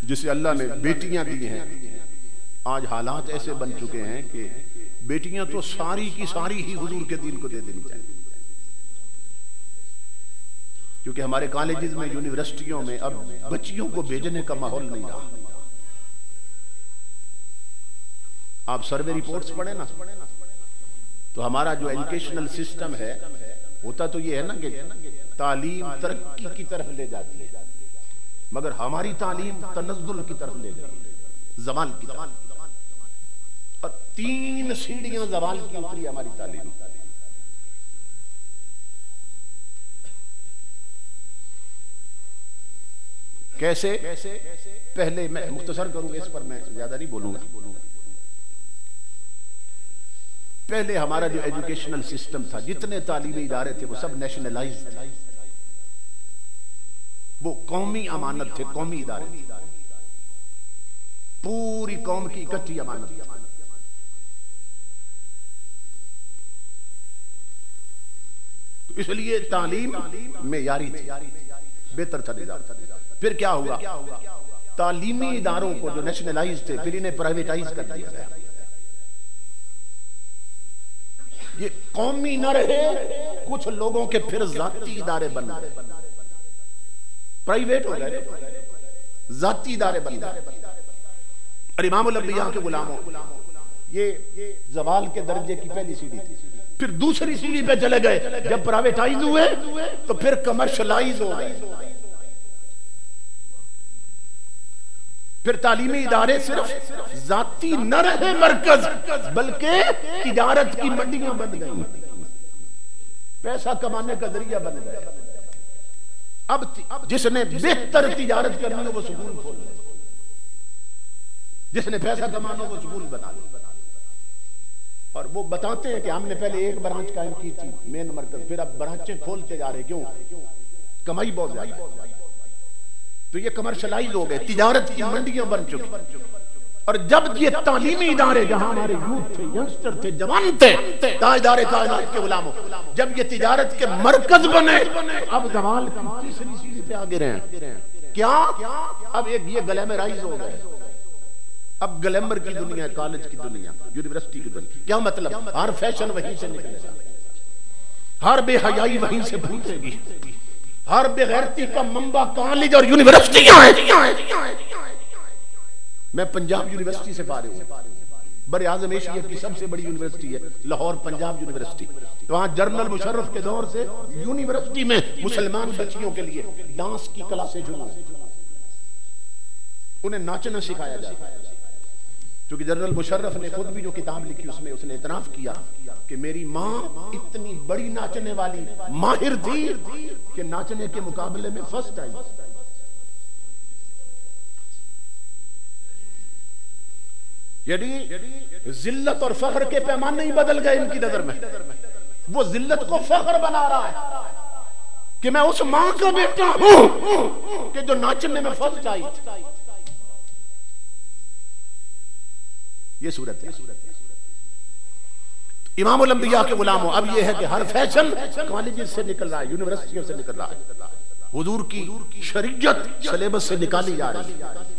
جسے اللہ نے بیٹیاں دی ہیں، آج حالات ایسے بن چکے ہیں کہ بیٹیاں تو ساری کی ساری ہی حضور کے دین کو دے دینی چاہیے، کیونکہ ہمارے کالجز میں، یونیورسٹیوں میں اب بچیوں کو بھیجنے کا ماحول نہیں رہا۔ آپ سروے رپورٹس پڑھیں نا، تو ہمارا جو ایجوکیشنل سسٹم ہے، ہوتا تو یہ ہے نا کہ تعلیم ترقی کی طرف لے جاتی ہے، مگر ہماری تعلیم تنزل کی طرف لے جاتی ہے، زوال کی طرف، اور 3 سیڑھیاں زوال کی اتری ہماری تعلیم۔ کیسے؟ پہلے میں مختصر کروں گا، اس پر میں زیادہ نہیں بولوں گا۔ پہلے ہمارا جو ایجوکیشنل سسٹم تھا، جتنے تعلیمی ادارے تھے وہ سب نیشنلائز تھے، وہ قومی امانت تھے، قومی ادارے تھے، پوری قوم کی اکٹھی امانت تھی۔ تو اس لیے تعلیم معیاری تھی، بہتر تھا نظام۔ پھر کیا ہوا؟ تعلیمی اداروں کو جو نیشنلائز تھے، پھر انہیں پرائیویٹائز کر دیا گیا۔ یہ قومی نہ رہے، کچھ لوگوں کے پھر ذاتی ادارے بن گئے، پرائیویٹ ہو گئے، ذاتی ادارے بن گئے۔ اور امام الانبیاء کے غلاموں، یہ زوال کے درجے کی پہلی سیڑھی تھی۔ پھر دوسری سیڑھی پہ چلے گئے، جب پرائیویٹائز ہوئے تو پھر کمرشلائز ہو گئے۔ پھر تعلیمی ادارے صرف ذاتی نہ رہے مرکز، بلکہ تجارت کی منڈیاں بن گئی، پیسہ کمانے کا ذریعہ بن گئے۔ اب جس نے بہتر تجارت کرنی ہو وہ سکول کھول لے، جس نے پیسہ کمانا ہو وہ سکول بنا لے۔ اور وہ بتاتے ہیں کہ ہم نے پہلے ایک برانچ قائم کی تھی، مین مرکز، پھر اب برانچیں کھولتے جا رہے، کیوں؟ کمائی بہت زیادہ، تو یہ کمرشلائز ہو گئے، تجارت کی منڈیاں بن چکی۔ اور جب یہ تعلیمی ادارے، جہاں ہمارے یوتھ تھے، ینگسٹر تھے، جوان تھے، تاجدار کائنات کے غلاموں، جب یہ تجارت کے مرکز بنے، اب زوال کی تیسری سیڑھی پہ آگے رہے ہیں۔ کیا؟ اب ایک یہ گلیمرائز ہو گئے، اب گلیمر کی دنیا، کالج کی دنیا، یونیورسٹی کی دنیا۔ کیا مطلب؟ ہر فیشن وہیں سے نکلے گا، ہر بے حیائی وہیں سے پھوٹے گی، ہر بے غیرتی کا منبع کالج اور یونیورسٹیاں ہیں۔ میں پنجاب یونیورسٹی سے فارغ ہوں، بر اعظم ایشیا کی سب سے بڑی یونیورسٹی ہے لاہور پنجاب یونیورسٹی۔ وہاں جنرل مشرف کے دور سے یونیورسٹی میں مسلمان بچیوں کے لیے ڈانس کی کلاسیں شروع ہیں، انہیں ناچنا سکھایا جاتا ہے۔ کیونکہ جنرل مشرف نے خود بھی جو کتاب لکھی، اس میں اس نے اعتراف کیا کہ میری ماں اتنی بڑی ناچنے والی ماہر تھی کہ ناچنے کے مقابلے میں فرسٹ آئی۔ یعنی ذلت اور فخر کے پیمانے ہی بدل گئے ان کی نظر میں، وہ ذلت کو فخر بنا رہا ہے کہ میں اس ماں کا بیٹا ہوں کہ جو ناچنے میں فرسٹ آئی۔ یہ صورت ہے امام الانبیاء کے غلاموں۔ اب یہ ہے کہ ہر فیشن کالجز سے نکل رہا ہے، یونیورسٹیوں سے نکل رہا ہے، حضور کی شریعت سلیبس سے نکالی جا رہی ہے۔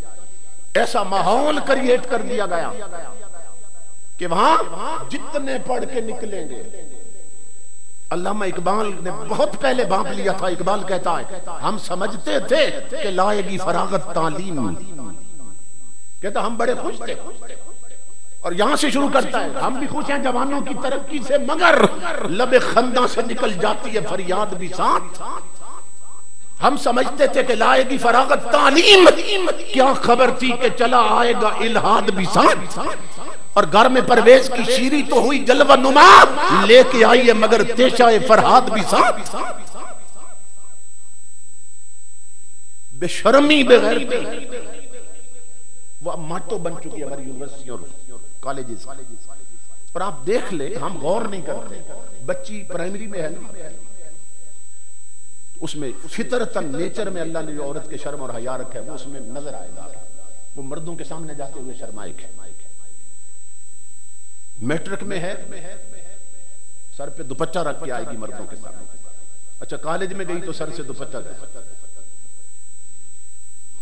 ایسا ماحول کریٹ کر دیا گیا کہ وہاں جتنے پڑھ کے نکلیں گے۔ علامہ اقبال نے بہت پہلے بانپ لیا تھا، اقبال کہتا ہے ہم سمجھتے تھے کہ لائے گی فراغت تعلیم، کہتا ہم بڑے خوش تھے۔ اور یہاں سے شروع کرتا ہے، ہم بھی خوش ہیں جوانوں کی ترقی سے، مگر لب خنداں سے نکل جاتی ہے فریاد بھی ساتھ۔ ہم سمجھتے تھے کہ لائے گی فراغت تعلیم، کیا خبر تھی کہ چلا آئے گا الہاد بھی ساتھ۔ اور گھر میں پرویز کی شیری تو ہوئی جلوہ نما، لے کے آئیے مگر تیشہ فرہاد بھی ساتھ۔ بے شرمی بے غیرتی وہ اب ماٹو بن چکی ہے ہماری یونیورسٹی اور کالجز۔ اور آپ دیکھ لیں، ہم غور نہیں کرتے، بچی پرائمری میں ہے نا، اس میں فطرتاً نیچر میں اللہ نے جو عورت کے شرم اور حیا رکھا ہے وہ اس میں نظر آئے گا، وہ مردوں کے سامنے جاتے ہوئے شرمائے گا۔ میٹرک میں ہے، سر پہ دوپٹہ رکھ کے آئے گی مردوں کے سامنے۔ اچھا کالج میں گئی تو سر سے دوپٹہ گیا،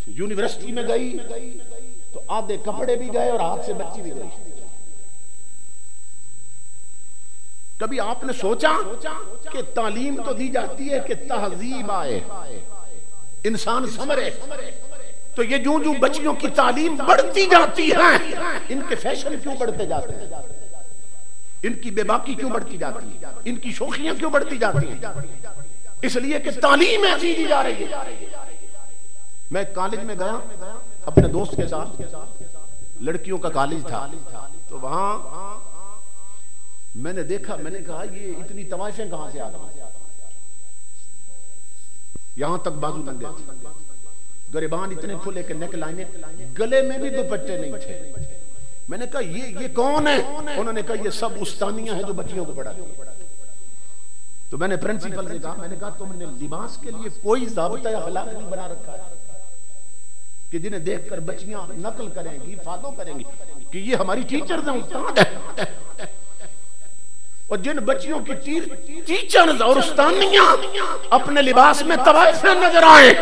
یونیورسٹی میں گئی تو آدھے کپڑے بھی گئے اور ہاتھ سے بچی بھی گئی. کبھی آپ نے سوچا کہ تعلیم تو دی جاتی ہے کہ تہذیب آئے, انسان سمرے, تو یہ جو بچیوں کی تعلیم بڑھتی جاتی ہے, ان کے فیشن کیوں بڑھتے جاتے ہیں, ان کی بے باکی کیوں بڑھتی جاتی ہے, ان کی شوخیاں کیوں بڑھتی جاتی ہیں؟ اس لیے کہ تعلیم ایسی دی جا رہی ہے. میں کالج میں گیا اپنے دوست کے ساتھ, لڑکیوں کا کالج تھا, تو وہاں میں نے دیکھا, میں نے کہا یہ اتنی طوائفیں کہاں سے آ گئی, یہاں تک بازو ننگے, گریبان اتنے کھلے کہ نیک لائنیں, گلے میں بھی دوپٹے نہیں تھے. میں نے کہا یہ کون ہے؟ انہوں نے کہا یہ سب استانیاں ہیں جو بچیوں کو پڑھاتی ہیں. تو میں نے پرنسپل سے کہا, میں نے کہا تم نے لباس کے لیے کوئی ضابطہ اخلاق نہیں بنا رکھا ہے کہ جنہیں دیکھ کر بچیاں نقل کریں گی, فالو کریں گی کہ یہ ہماری ٹیچرز ہیں, استاد ہیں. اور جن بچیوں کی ٹیچرز اور استانیاں اپنے لباس میں طوائفیں نظر آئیں,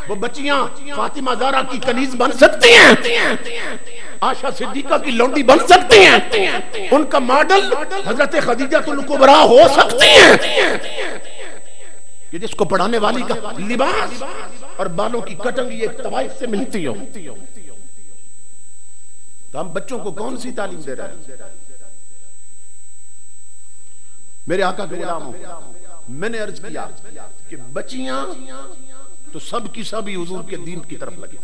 وہ بچیاں فاطمہ زہرا کی کنیز بن سکتی ہیں, عائشہ صدیقہ کی لونڈی بن سکتی ہیں, ان کا ماڈل حضرت خدیجہ الکبریٰ ہو سکتی ہیں, کہ جس کو پڑھانے والی کا لباس اور بالوں کی کٹنگ ایک طوائف سے ملتی ہو. تو ہم بچوں کو کون سی تعلیم دے رہے ہیں؟ میرے آقا کے غلاموں, میں نے عرض کیا کہ بچیاں تو سب کی سب ہی حضور کے دین کی طرف لگی.